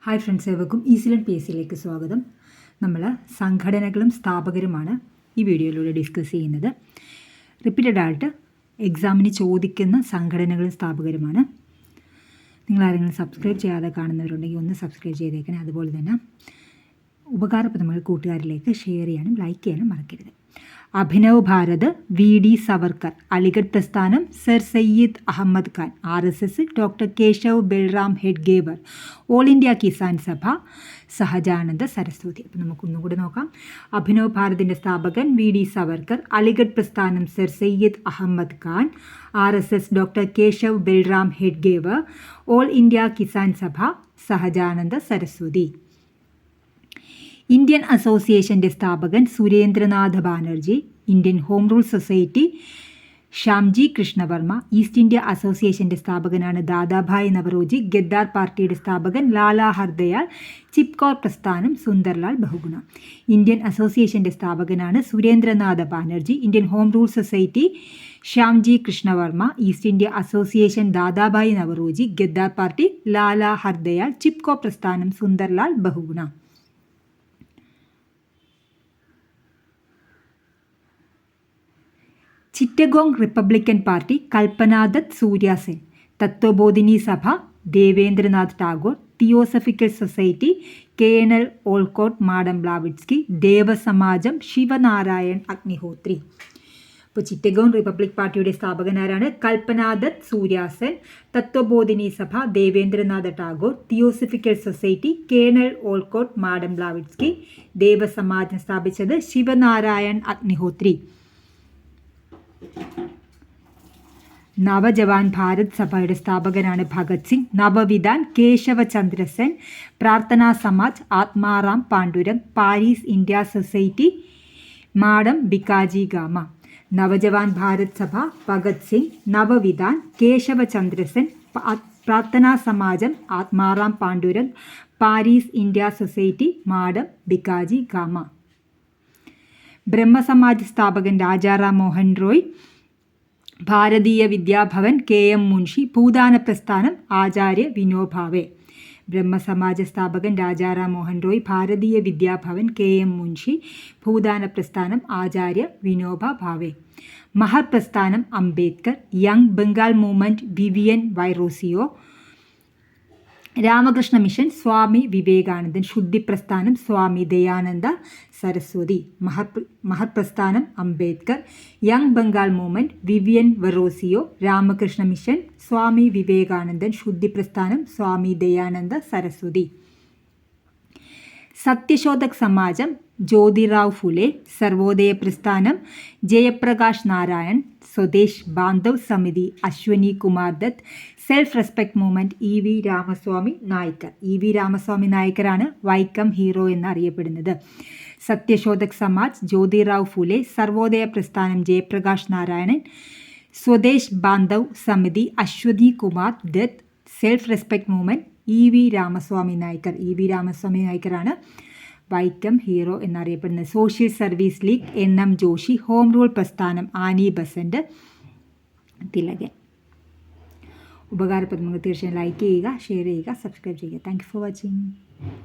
Hi friends, ഏവർക്കും ഈസിലൻ P S സിയിലേക്ക് സ്വാഗതം. നമ്മൾ സംഘടനകളും സ്ഥാപകരുമാണ് ഈ വീഡിയോയിലൂടെ ഡിസ്കസ് ചെയ്യുന്നത്. റിപ്പീറ്റഡായിട്ട് എക്സാമിന് ചോദിക്കുന്ന സംഘടനകളും സ്ഥാപകരുമാണ്. നിങ്ങൾ ആരെങ്കിലും സബ്സ്ക്രൈബ് ചെയ്യാതെ കാണുന്നവരുണ്ടെങ്കിൽ ഒന്ന് സബ്സ്ക്രൈബ് ചെയ്തേക്കണേ. അതുപോലെ തന്നെ ഉപകാരപ്രദമായ കൂട്ടുകാരിലേക്ക് ഷെയർ ചെയ്യാനും ലൈക്ക് ചെയ്യാനും മറക്കരുത്. അഭിനവ് ഭാരത്, വി.ഡി. സവർക്കർ, അലിഗഡ് പ്രസ്ഥാനം sir Syed Ahmed Khan, RSS doctor Keshav Baliram Hedgewar, all India Kisan Sabha Sahajananda Saraswati. അപ്പോൾ നമുക്കൊന്നുകൂടി നോക്കാം. അഭിനവ് ഭാരതിൻ്റെ സ്ഥാപകൻ വി.ഡി. സവർക്കർ, അലിഗഡ് പ്രസ്ഥാനം sir Syed Ahmed Khan, RSS doctor Keshav Baliram Hedgewar, all India Kisan Sabha Sahajananda Saraswati. Indian അസോസിയേഷൻ്റെ സ്ഥാപകൻ Surendranath Banerjee, Indian home rule society Shyamji Krishnavarma, east India അസോസിയേഷൻ്റെ സ്ഥാപകനാണ് ദാദാഭായ് നവറോജി, ഗദ്ദാർ പാർട്ടിയുടെ സ്ഥാപകൻ ലാലാ ഹർദയാൽ, ചിപ്കോർ പ്രസ്ഥാനം സുന്ദർലാൽ ബഹുഗുണ. ഇന്ത്യൻ അസോസിയേഷൻ്റെ സ്ഥാപകനാണ് Surendranath Banerjee, Indian home rule society Shyamji Krishnavarma, east India association Dadabhai Naoroji, Ghadar party Lala Hardayal, ചിപ്കോർ പ്രസ്ഥാനം Sundarlal Bahuguna. Chittagong republican party Kalpana Datta Surya Sen, Tattvabodhini Sabha Debendranath Tagore, theosophical society colonel Olcott madam Blavatsky, ദേവസമാജം ശിവനാരായൺ അഗ്നിഹോത്രി. ഇപ്പോൾ ചിറ്റഗോങ് റിപ്പബ്ലിക് പാർട്ടിയുടെ സ്ഥാപകനാരാണ്? Kalpana Datta Surya Sen, Tattvabodhini Sabha Debendranath Tagore, theosophical society colonel Olcott madam Blavatsky, ദേവസമാജം സ്ഥാപിച്ചത് ശിവനാരായൺ അഗ്നിഹോത്രി. നവജവാൻ ഭാരത് സഭയുടെ സ്ഥാപകനാണ് Bhagat Singh, Nava Vidhan Keshab Chandra Sen, Prarthana Samaj Atmaram Pandurang, Paris India society madam Bhikaji Cama. Naujawan Bharat Sabha Bhagat Singh, Nava Vidhan Keshab Chandra Sen, Prarthana സമാജം Atmaram Pandurang, Paris India society madam Bhikaji Cama. Brahmo Samaj സ്ഥാപകൻ രാജാറാം മോഹൻ റോയ്, ഭാരതീയ വിദ്യാഭവൻ KM മുൻഷി, ഭൂദാന പ്രസ്ഥാനം ആചാര്യ വിനോഭാവെ. ബ്രഹ്മസമാജ സ്ഥാപകൻ രാജാറാം മോഹൻ റോയ്, ഭാരതീയ വിദ്യാഭവൻ KM മുൻഷി, ഭൂദാന പ്രസ്ഥാനം ആചാര്യ വിനോബ ഭാവെ. മഹർ പ്രസ്ഥാനം Ambedkar, young Bengal movement Vivian വൈറോസിയോ, രാമകൃഷ്ണ മിഷൻ സ്വാമി വിവേകാനന്ദൻ, ശുദ്ധി പ്രസ്ഥാനം സ്വാമി ദയാനന്ദ സരസ്വതി. മഹർ പ്രസ്ഥാനം Ambedkar, young Bengal movement Vivian വറോസിയോ, രാമകൃഷ്ണ മിഷൻ സ്വാമി വിവേകാനന്ദൻ, ശുദ്ധി പ്രസ്ഥാനം സ്വാമി ദയാനന്ദ സരസ്വതി. സത്യശോധക് സമാജം ജ്യോതിറാവ് ഫുലെ, സർവോദയ പ്രസ്ഥാനം Jayaprakash Narayan, Swadesh Bandhav Samiti Ashwini Kumar Dutt, self respect movement EV Ramaswamy Naicker. EV Ramaswamy നായ്ക്കറാണ് വൈക്കം ഹീറോ എന്നറിയപ്പെടുന്നത്. സത്യശോധക് സമാജ് ജ്യോതിറാവ് ഫുലെ, സർവോദയ പ്രസ്ഥാനം Jayaprakash Narayanan, Swadesh Bandhav Samiti Aswathi Kumar Dutt, self respect movement EV Ramaswamy Naicker. EV Ramaswamy നായ്ക്കറാണ് വൈക്കം ഹീറോ എന്നറിയപ്പെടുന്നത്. Social service league NM Joshi, home rule പ്രസ്ഥാനം ആനി ബസന്റ് തിലകൻ. ഉപകാരപ്രദമായ തീർച്ചയായും ലൈക്ക് ചെയ്യുക, ഷെയർ ചെയ്യുക, സബ്സ്ക്രൈബ് ചെയ്യുക. Thank you for watching.